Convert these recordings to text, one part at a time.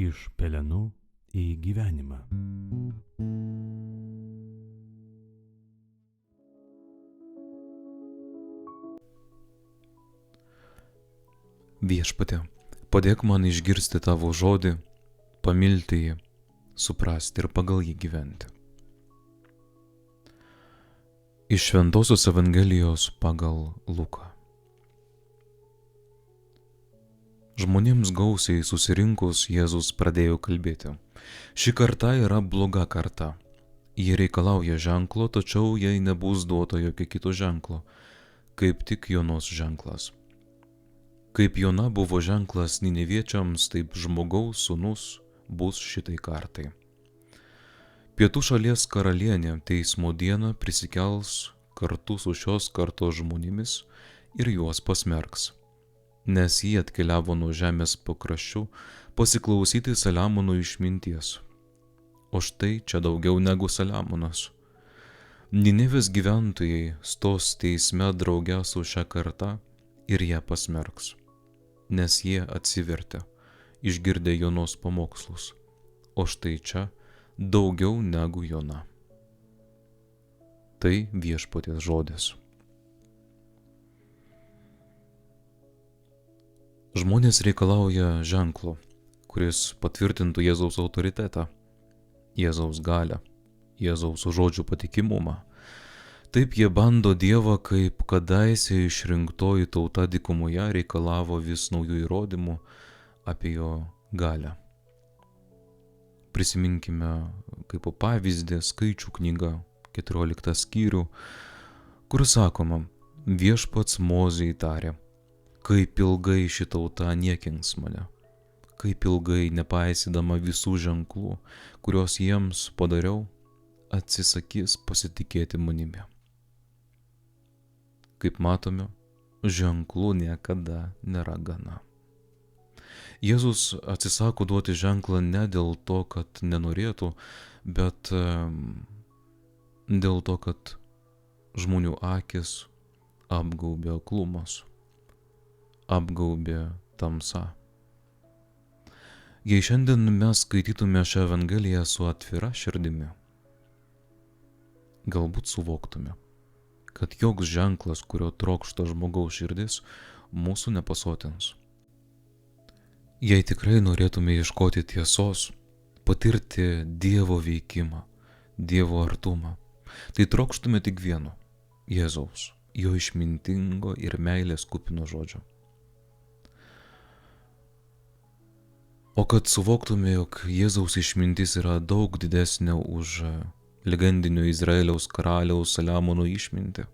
Iš pelenų į gyvenimą. Viešpatie, padėk man išgirsti tavo žodį, pamilti jį, suprasti ir pagal jį gyventi. Iš Šventosios Evangelijos pagal Luką. Žmonėms gausiai susirinkus Jėzus pradėjo kalbėti. Ši karta yra bloga karta. Jie reikalauja ženklo, tačiau jai nebus duota jokio kito ženklo, kaip tik Jonos ženklas. Kaip Jona buvo ženklas Nineviečiams, taip žmogaus sūnus bus šitai kartai. Pietų šalies karalienė teismo dieną prisikels kartu su šios kartos žmonėmis ir juos pasmerks, nes jie atkeliavo nuo žemės pakraščių pasiklausyti Saliamono išminties. O štai čia daugiau negu Saliamonas. Ninevės gyventojai stos teisme drauge su šia karta ir ją pasmerks, nes jie atsivertė, išgirdę Jonos pamokslus. O štai čia daugiau negu Jona. Tai Viešpaties žodis. Žmonės reikalauja ženklo, kuris patvirtintų Jėzaus autoritetą, Jėzaus galią, Jėzaus žodžių patikimumą. Taip jie bando Dievą, kaip kadaise išrinktoji tauta dykumoje reikalavo vis naujų įrodymų apie jo galią. Prisiminkime kaip pavyzdį Skaičių knyga, 14 skyrių, kur sakoma, Viešpats Mozei tarė, kaip ilgai ši tauta niekins mane, kaip ilgai nepaisydama visų ženklų, kuriuos jiems padariau, atsisakys pasitikėti manimi. Kaip matome, ženklų niekada nėra gana. Jėzus atsisako duoti ženklą ne dėl to, kad nenorėtų, bet dėl to, kad žmonių akis apgaubė aklumas, apgaubė tamsa. Jei šiandien mes skaitytume šią Evangeliją su atvira širdimi, galbūt suvoktume, kad joks ženklas, kurio trokšta žmogaus širdis, mūsų nepasotins. Jei tikrai norėtume ieškoti tiesos, patirti Dievo veikimą, Dievo artumą, tai trokštume tik vieno – Jėzaus, jo išmintingo ir meilės kupino žodžio. O kad suvoktume, jog Jėzaus išmintis yra daug didesnė už legendinio Izraeliaus karaliaus Saliamono išmintį,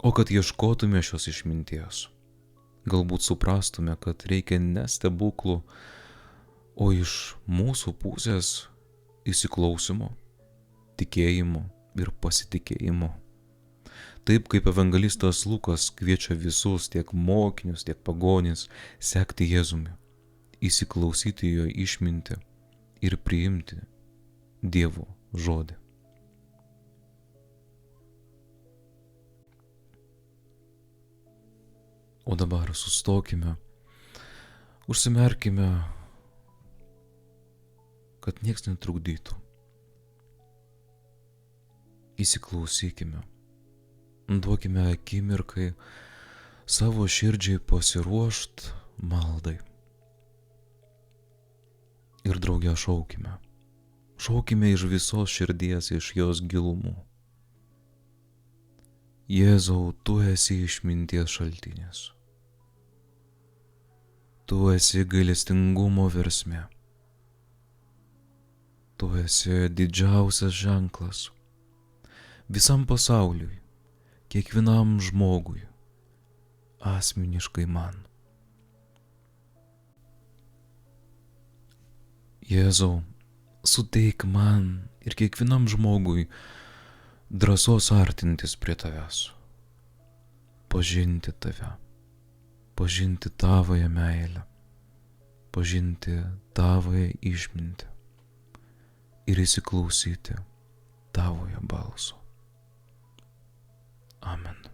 o kad ieškotume šios išminties, galbūt suprastume, kad reikia ne stebuklų, o iš mūsų pusės įsiklausimo, tikėjimo ir pasitikėjimo. Taip kaip evangelistas Lukas kviečia visus, tiek mokinius, tiek pagonis, sekti Jėzumi, įsiklausyti jo išmintį ir priimti Dievo žodį. O dabar sustokime, užsimerkime, kad nieks netrukdytų. Įsiklausykime, duokime akimirkai savo širdžiai pasiruošt maldai. Ir drauge šaukime. Šaukime iš visos širdies, iš jos gilumų. Jėzau, tu esi išminties šaltinis. Tu esi gailestingumo versmė. Tu esi didžiausias ženklas visam pasauliui, kiekvienam žmogui, asmeniškai man. Jėzau, suteik man ir kiekvienam žmogui drąsos artintis prie tavęs, pažinti tave, pažinti tavoje meilę, pažinti tavoje išmintį ir įsiklausyti tavoje balso. Amen.